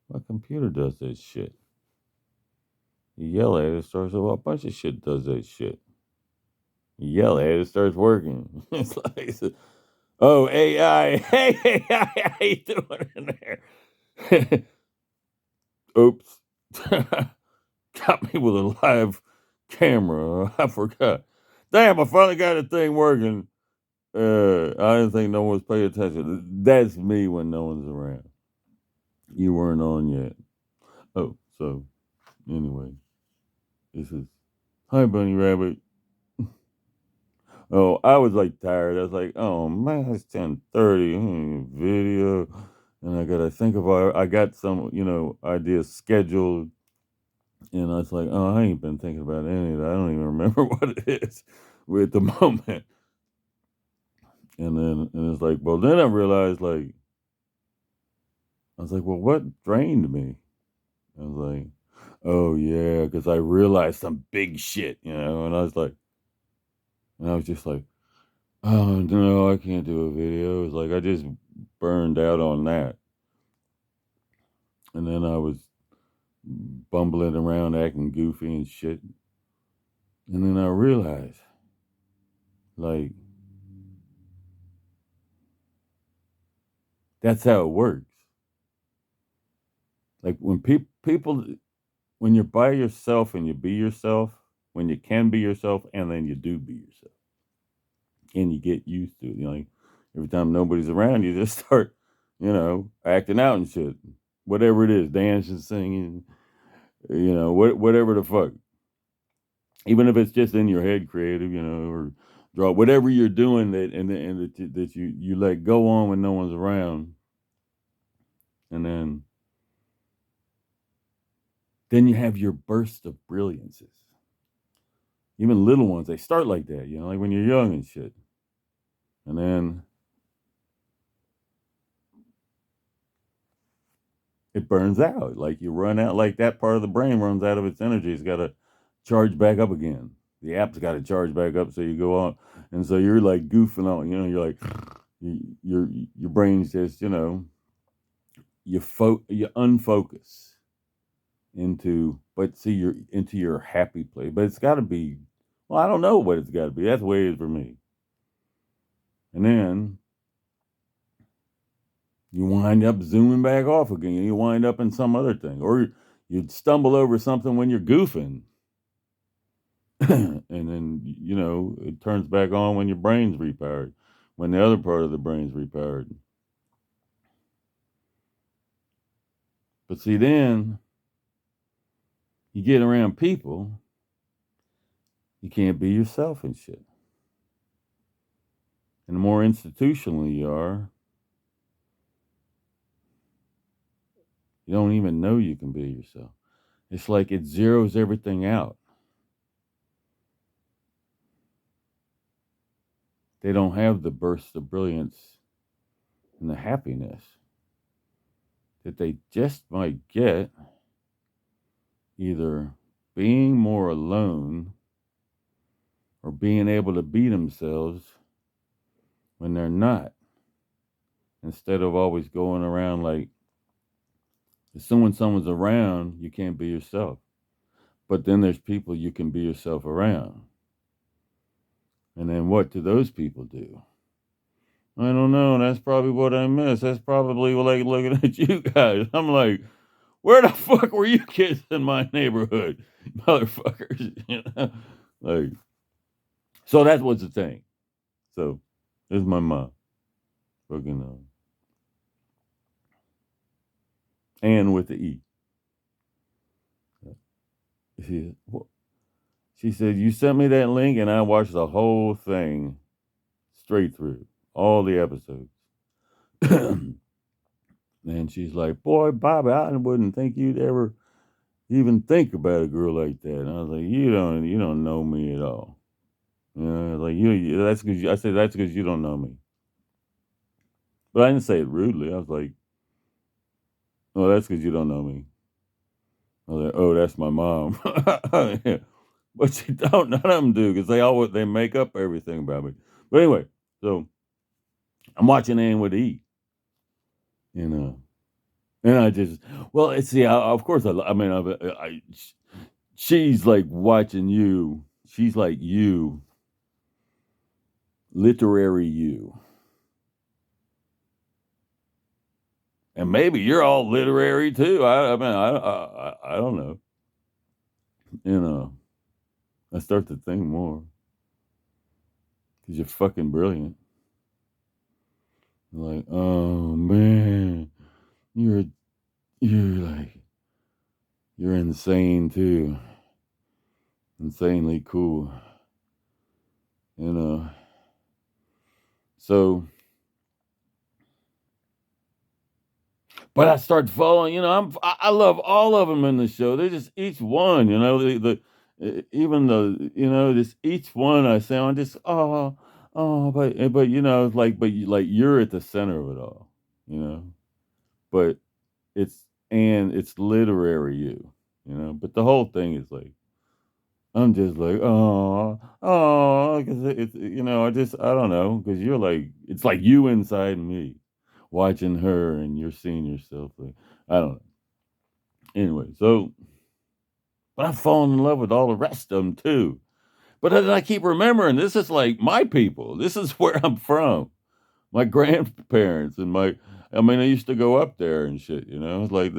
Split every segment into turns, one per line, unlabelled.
My computer does that shit. You yell at it, it starts. Well, a bunch of shit does that shit. You yell at it, it starts working. It's like, oh AI, hey AI, how you doing in there? Oops, got me with a live camera. I forgot. Damn, I finally got the thing working. I didn't think no one was paying attention. That's me when no one's around. You weren't on yet. Oh, so anyway, this is hi, Bunny Rabbit. Oh, I was like tired. I was like, oh man, it's 10:30. Video, and I gotta think about. I got some, ideas scheduled, and I was like, oh, I ain't been thinking about any of that. I don't even remember what it is with the moment. And it's like, well, then I realized, like, I was like, well, what drained me? I was like, oh yeah, because I realized some big shit, and I was just like, oh no, I can't do a video. It's like I just burned out on that. And then I was bumbling around acting goofy and shit. And then I realized, like, that's how it works. Like when people when you're by yourself and you be yourself, when you can be yourself and then you do be yourself. And you get used to it. Like every time nobody's around, you just start, acting out and shit. Whatever it is, dancing, singing, whatever the fuck. Even if it's just in your head, creative, or draw whatever you're doing that you let go on when no one's around, and then you have your burst of brilliances. Even little ones, they start like that, like when you're young and shit, and then it burns out. Like you run out, like that part of the brain runs out of its energy. It's got to charge back up again. The app's got to charge back up, so you go on, and so you're like goofing on. You're like your brain's just you unfocus into your happy place. But it's got to be. Well, I don't know what it's got to be. That's the way it is for me. And then you wind up zooming back off again. You wind up in some other thing, or you'd stumble over something when you're goofing, and then it turns back on when your brain's repowered, when the other part of the brain's repowered. But see, then you get around people, you can't be yourself and shit. And the more institutional you are, you don't even know you can be yourself. It's like it zeroes everything out. They don't have the burst of brilliance and the happiness that they just might get either being more alone or being able to be themselves when they're not, instead of always going around like, as soon as someone's around, you can't be yourself. But then there's people you can be yourself around. And then what do those people do? I don't know. That's probably what I miss. That's probably like looking at you guys. I'm like, where the fuck were you kids in my neighborhood, motherfuckers? Like, so that's what's the thing. So, this is my mom, fucking Ann with the E. She, she said, you sent me that link and I watched the whole thing straight through, all the episodes. And she's like, boy, Bobby, I wouldn't think you'd ever even think about a girl like that. And I was like, you don't know me at all. Like that's because I said that's because you don't know me. But I didn't say it rudely. I was like, oh, that's because you don't know me. I was like, oh, that's my mom. Yeah. But you don't. None of them do because they make up everything about me. But anyway, so I'm watching Ann with E, and and I just Well, it's yeah. Of course, I mean, she's like watching you. She's like you, literary you, and maybe you're all literary too. I mean, I don't know. You know, I start to think more because you're fucking brilliant. Like, oh man, you're you're like you're insane too, insanely cool. You know, so. But I start following, I love all of them in the show. They're just each one, even the, just each one I say, I'm just, but it's like, like you're at the center of it all, you know. But it's and it's literary but the whole thing is like I'm just like, because it's I don't know, because you're like it's like you inside me, watching her, and you're seeing yourself. Like, I don't know. Anyway, but I've fallen in love with all the rest of them too. But then I keep remembering this is like my people. This is where I'm from. My grandparents and I mean, I used to go up there and shit. It's like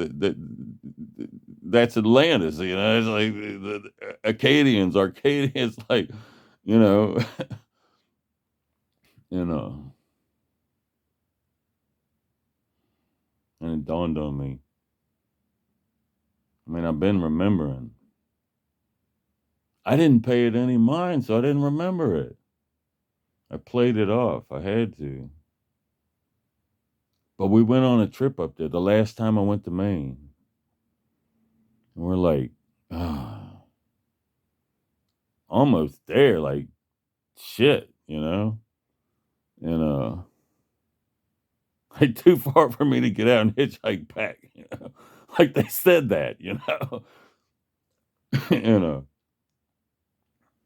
that's Atlantis. It's like the Acadians, Arcadians, like you know, you know. And it dawned on me. I mean, I've been remembering. I didn't pay it any mind, so I didn't remember it. I played it off. I had to. But we went on a trip up there the last time I went to Maine. And we're like, almost there, like shit, And like too far for me to get out and hitchhike back. Like they said that. you know,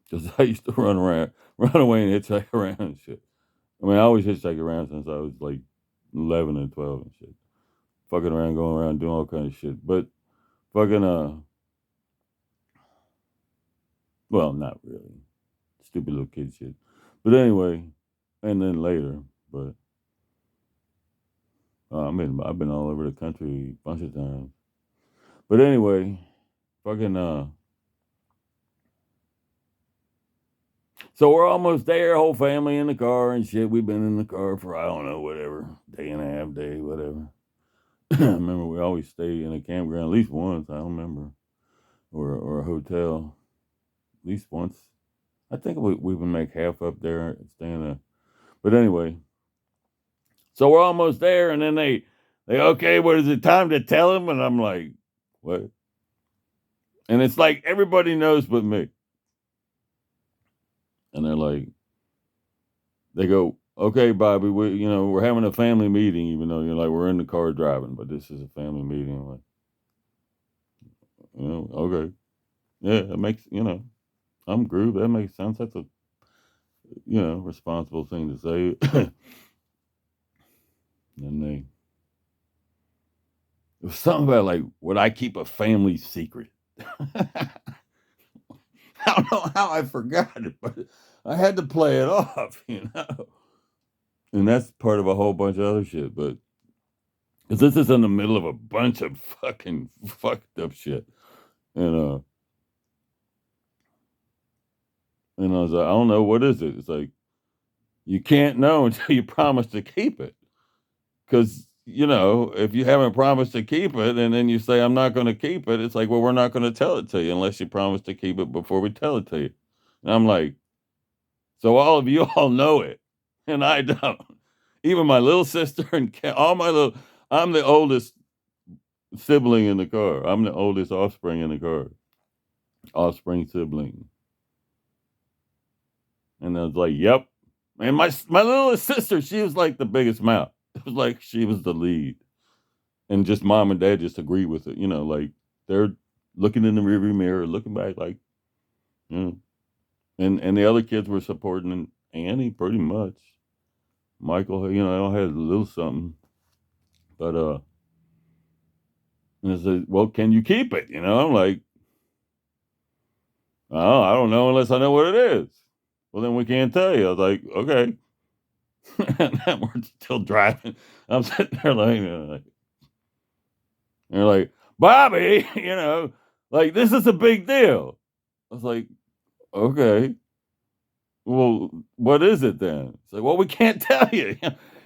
because I used to run away and hitchhike around and shit. I mean, I always hitchhike around since I was like 11 and 12 and shit. Fucking around, going around, doing all kinds of shit. But fucking, well, not really. Stupid little kid shit. But anyway, and then later, but I've been all over the country a bunch of times. But anyway, fucking, so we're almost there, whole family in the car and shit. We've been in the car for, I don't know, whatever, day and a half, day, whatever. I remember we always stay in a campground at least once, I don't remember, or a hotel at least once. I think we would make half up there and stay in a, but anyway, so we're almost there, and then they okay, what is it time to tell them? And I'm like, what? And it's like everybody knows but me. And they're like, they go, okay, Bobby, we're having a family meeting, even though you're like we're in the car driving, but this is a family meeting. I'm like, okay, yeah, it makes I'm groove. That makes sense. That's a responsible thing to say. And it was something about like, would I keep a family secret? I don't know how I forgot it, but I had to play it off. And that's part of a whole bunch of other shit. But because this is in the middle of a bunch of fucking fucked up shit, and I was like, I don't know what is it. It's like you can't know until you promise to keep it. Because if you haven't promised to keep it, and then you say I'm not going to keep it, it's like, well, we're not going to tell it to you unless you promise to keep it before we tell it to you. And I'm like, so all of you all know it, and I don't. Even my little sister and all my little. I'm the oldest sibling in the car. I'm the oldest offspring in the car. Offspring sibling. And I was like, yep. And my little sister, she was like the biggest mouth. It was like she was the lead. And just mom and dad just agreed with it. Like they're looking in the rearview mirror, looking back like, you know. And the other kids were supporting Annie pretty much. Michael, I had a little something. But And I said, well, can you keep it? I'm like, oh, I don't know unless I know what it is. Well, then we can't tell you. I was like, okay. And then we're still driving. I'm sitting there like, they're like, Bobby, like this is a big deal. I was like, okay. Well, what is it then? It's like, well, we can't tell you.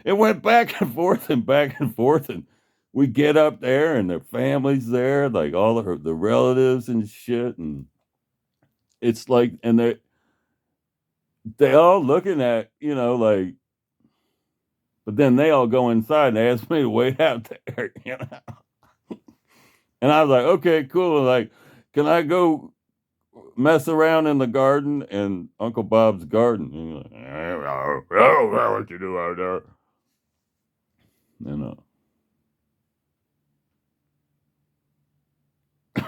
It went back and forth and back and forth, and we get up there, and their family's there, like all of the relatives and shit, and it's like, and they all looking at, like, but then they all go inside and they ask me to wait out there, and I was like, okay, cool. Like, can I go mess around in the garden and Uncle Bob's garden? And he's like, I don't know what you do out there. You know,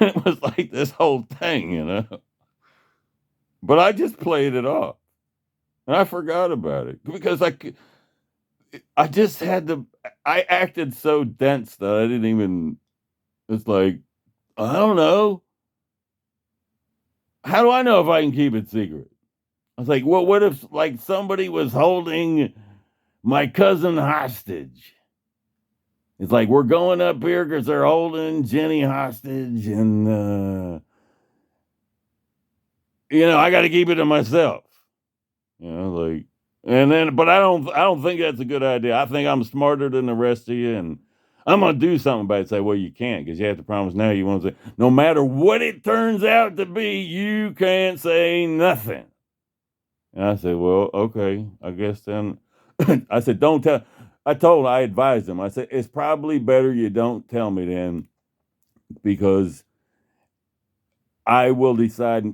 it was like this whole thing. But I just played it off and I forgot about it because I just had to, I acted so dense that I didn't even, it's like, I don't know. How do I know if I can keep it secret? I was like, well, what if like somebody was holding my cousin hostage? It's like we're going up here because they're holding Jenny hostage, and I got to keep it to myself. Like, and then, but I don't think that's a good idea. I think I'm smarter than the rest of you, and I'm gonna do something about it. Say, well, you can't because you have to promise now. You won't say, no matter what it turns out to be, you can't say nothing. And I said, well, okay, I guess then. I said, don't tell. I advised him. I said, it's probably better you don't tell me then because I will decide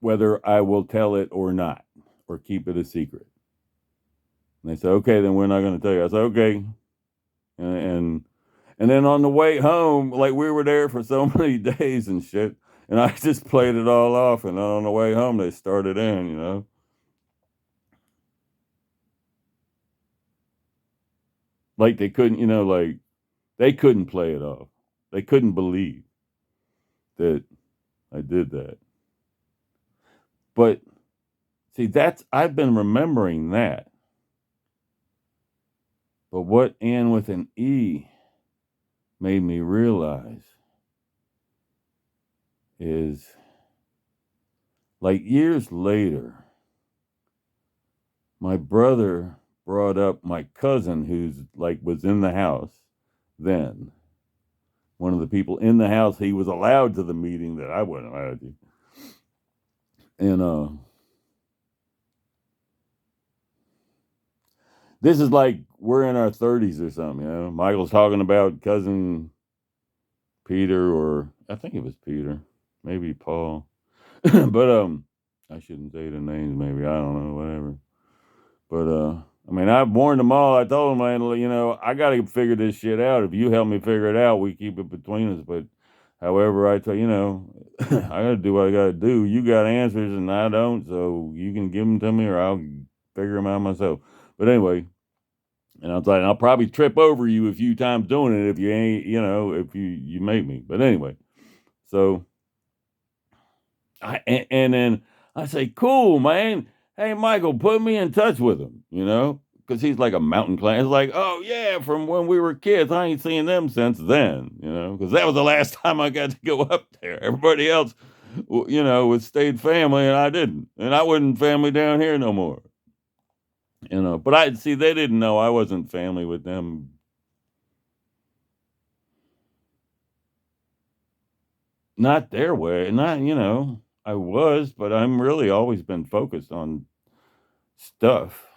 whether I will tell it or not or keep it a secret. And they said, okay, then we're not going to tell you. I said, okay. And and then on the way home, like we were there for so many days and shit, and I just played it all off. And then on the way home, they started in. Like they couldn't, like they couldn't play it off. They couldn't believe that I did that. But see, I've been remembering that. But what Ann with an E made me realize is like years later, my brother brought up my cousin who's like was in the house then. One of the people in the house, he was allowed to the meeting that I wasn't allowed to. And this is like we're in our 30s or something. Michael's talking about cousin Peter, or I think it was Peter, maybe Paul. But I shouldn't say the names, maybe. I don't know, whatever. But I mean, I've warned them all. I told them, man, I got to figure this shit out. If you help me figure it out, we keep it between us. But however, I tell I got to do what I got to do. You got answers and I don't, so you can give them to me or I'll figure them out myself. But anyway, and I was like, I'll probably trip over you a few times doing it if you ain't, if you make me. But anyway, so and then I say, cool, man. Hey, Michael, put me in touch with him, because he's like a mountain climber. It's like, oh, yeah, from when we were kids. I ain't seen them since then, because that was the last time I got to go up there. Everybody else, was stayed family, and I didn't. And I wasn't family down here no more, But I see they didn't know I wasn't family with them. Not their way. Not, I was, but I'm really always been focused on stuff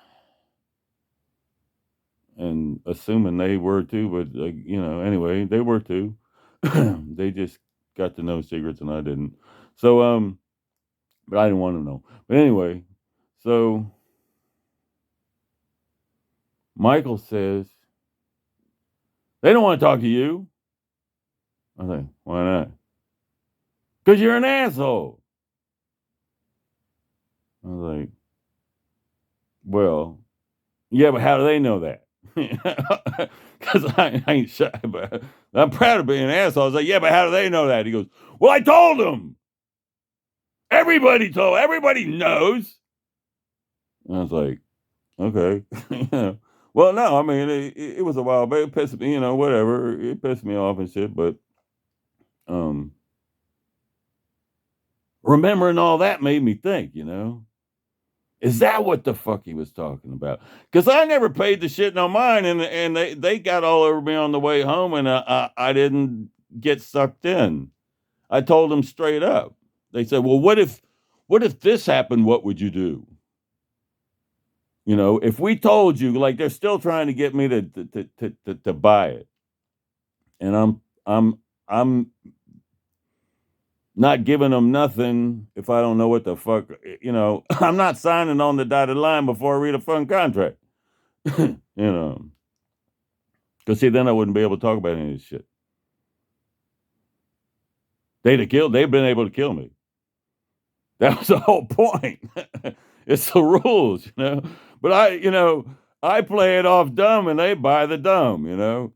and assuming they were too, but anyway, they were too. They just got to know secrets and I didn't. So, but I didn't want to know. But anyway, so Michael says, they don't want to talk to you. I think, why not? Because you're an asshole. I was like, well, yeah, but how do they know that? Because I ain't shy, but I'm proud of being an asshole. I was like, yeah, but how do they know that? He goes, well, I told them. Everybody knows. And I was like, okay. Well, no, I mean, it was a while, but it pissed me, whatever. It pissed me off and shit, but um, remembering all that made me think. Is that what the fuck he was talking about? Because I never paid the shit no mind, and they got all over me on the way home, and I didn't get sucked in. I told them straight up. They said, "Well, what if this happened? What would you do?" If we told you, like they're still trying to get me to buy it, and I'm not giving them nothing if I don't know what the fuck. I'm not signing on the dotted line before I read a fun contract. you know, because see, then I wouldn't be able to talk about any of this shit. They've been able to kill me. That was the whole point. It's the rules. But I play it off dumb and they buy the dumb.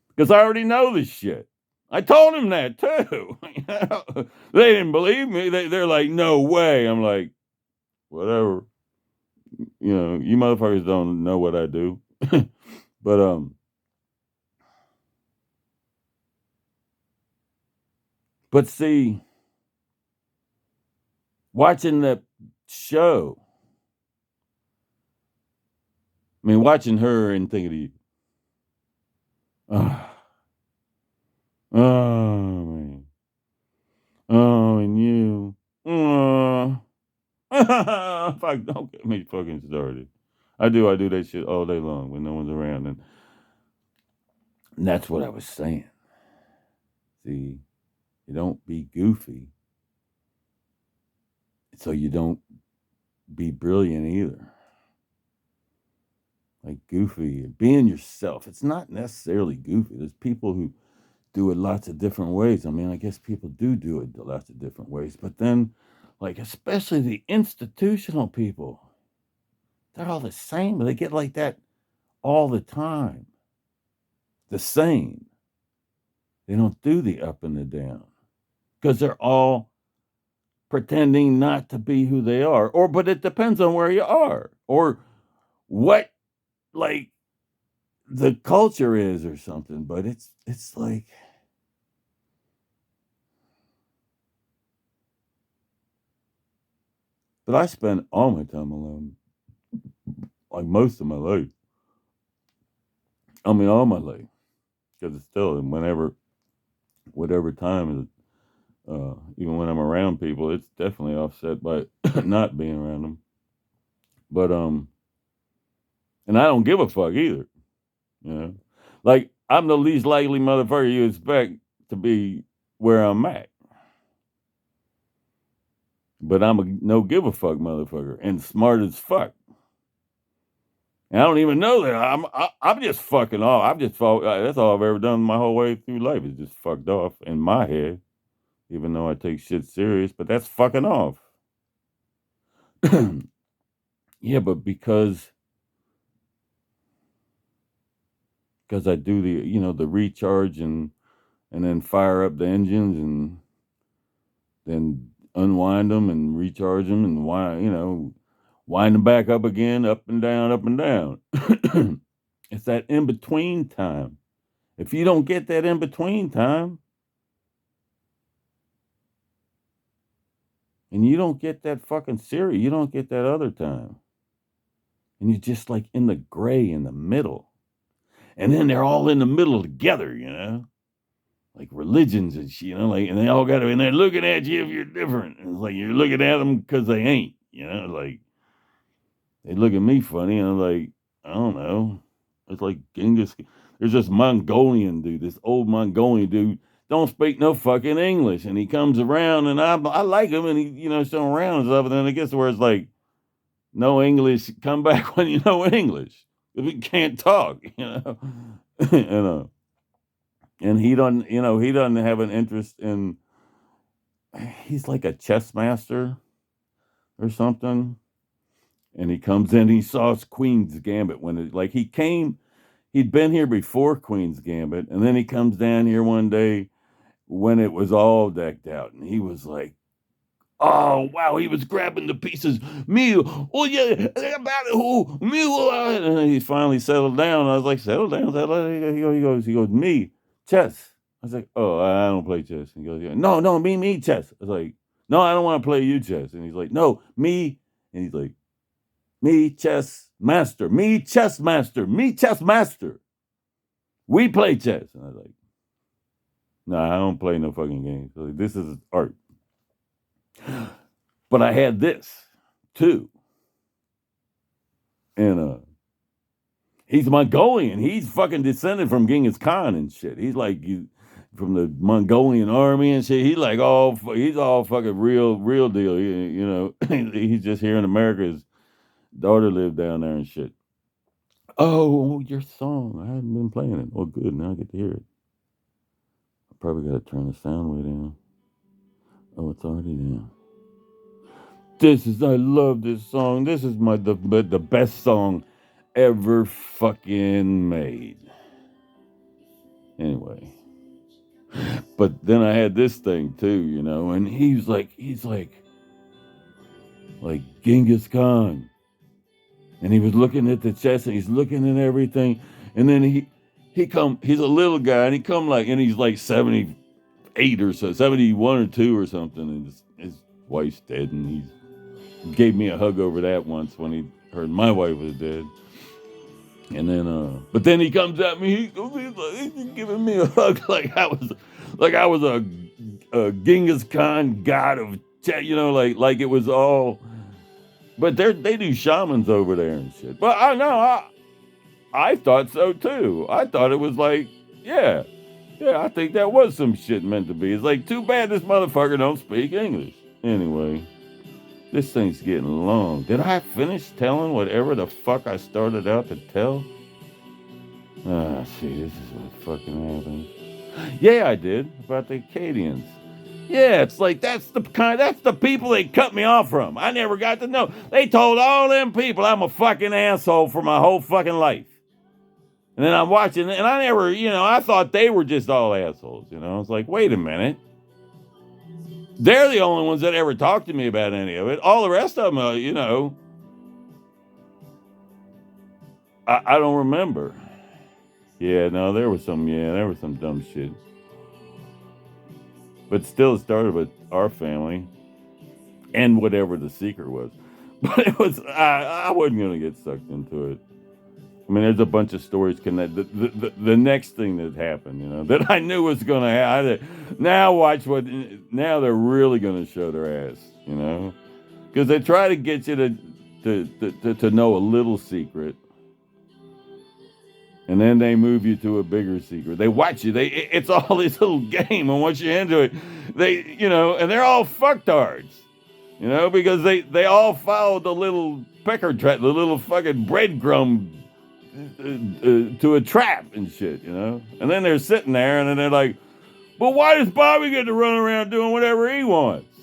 Because I already know this shit. I told him that too. They didn't believe me. They're like, no way. I'm like, whatever. You motherfuckers don't know what I do. But see, watching that show, I mean, watching her and thinking of you. Oh, oh man. Oh, and you. Oh. Fuck, don't get me fucking started. I do that shit all day long when no one's around. And that's what I was saying. See, you don't be goofy. So you don't be brilliant either. Like goofy, being yourself. It's not necessarily goofy. There's people who do it lots of different ways. I mean, I guess people do it lots of different ways. But then, like, especially the institutional people, they're all the same. They get like that all the time. The same. They don't do the up and the down because they're all pretending not to be who they are. But it depends on where you are or what, like, the culture is or something. But it's like, but I spend all my time alone, like most of my life. I mean, all my life, because it's still whatever time is. Even when I'm around people, it's definitely offset by not being around them. But and I don't give a fuck either. You know, like I'm the least likely motherfucker you expect to be where I'm at. But I'm a no give a fuck motherfucker and smart as fuck. And I don't even know that I'm just fucking off. That's all I've ever done my whole way through life is just fucked off in my head. Even though I take shit serious, but that's fucking off. Yeah, but because I do the recharge and then fire up the engines and then unwind them and recharge them and wind them back up again, up and down, up and down. It's that in between time. If you don't get that in between time, and you don't get that fucking Siri, you don't get that other time. And you're just like in the gray in the middle. And then they're all in the middle together. Like religions and shit, like, and they all got to, and they're looking at you if you're different. And it's like you're looking at them because they ain't, like they look at me funny, and I'm like, I don't know. It's like Genghis. There's this Mongolian dude, this old Mongolian dude, don't speak no fucking English, and he comes around, and I like him, and he, still around and stuff. And then it gets where it's like, no English, come back when you know English. If you can't talk, and he doesn't have an interest in. He's like a chess master or something, And he comes in, he saw Queen's Gambit when it, like, he'd been here before Queen's Gambit, and then he comes down here one day when it was all decked out, and he was like, oh wow, he was grabbing the pieces. Me, oh yeah, about it, oh me, and then he finally settled down. I was like, settle down, settle down. He goes, me, chess. I was like, oh, I don't play chess. He goes, yeah, no, me, chess. I was like, no, I don't want to play you chess. And he's like, no, me. And he's like, me, chess master, me, chess master, me, chess master. We play chess. And I was like, no, I don't play no fucking games. Like, this is art. But I had this too. And he's Mongolian. He's fucking descended from Genghis Khan and shit. He's like from the Mongolian army and shit. He's like he's all fucking real deal. You know, he's just here in America. His daughter lived down there and shit. Oh, your song. I hadn't been playing it. Oh, good. Now I get to hear it. I probably got to turn the sound way down. Oh, it's already down. I love this song. This is the best song ever fucking made. Anyway. But then I had this thing too, you know, and he's like Genghis Khan. And he was looking at the chest and he's looking at everything. And then he's a little guy and and he's like 78 or so, 71 or 2 or something. And his wife's dead, and he gave me a hug over that once when he heard my wife was dead. And then, but then he comes at me, he's giving me a hug like I was a Genghis Khan god of, you know, like it was all. But they do shamans over there and shit. But I thought so too. I thought it was like, yeah, I think that was some shit meant to be. It's like, too bad this motherfucker don't speak English. Anyway, this thing's getting long. Did I finish telling whatever the fuck I started out to tell? See, this is what fucking happens. Yeah, I did, about the Acadians. Yeah, it's like that's the people they cut me off from. I never got to know. They told all them people I'm a fucking asshole for my whole fucking life. And then I'm watching, and I never, you know, I thought they were just all assholes, you know. I was like, wait a minute. They're the only ones that ever talked to me about any of it. All the rest of them, you know, I don't remember. Yeah, no, there was some dumb shit. But still, it started with our family and whatever the secret was. But it was, I wasn't going to get sucked into it. I mean, there's a bunch of stories connected. The next thing that happened, you know, that I knew was going to happen. Now now they're really going to show their ass, you know, because they try to get you to know a little secret. And then they move you to a bigger secret. They watch you. It's all this little game. And once you're into it, you know, and they're all fucktards, you know, because they all follow the little pecker trap, the little fucking breadcrumb to a trap and shit, you know? And then they're sitting there and then they're like, but why does Bobby get to run around doing whatever he wants?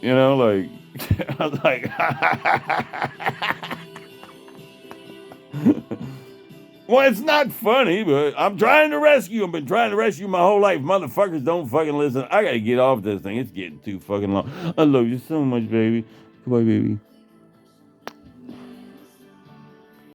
You know, like, I was like, well, it's not funny, but I'm trying to rescue him. Been trying to rescue my whole life. Motherfuckers don't fucking listen. I gotta get off this thing. It's getting too fucking long. I love you so much, baby. Goodbye, baby.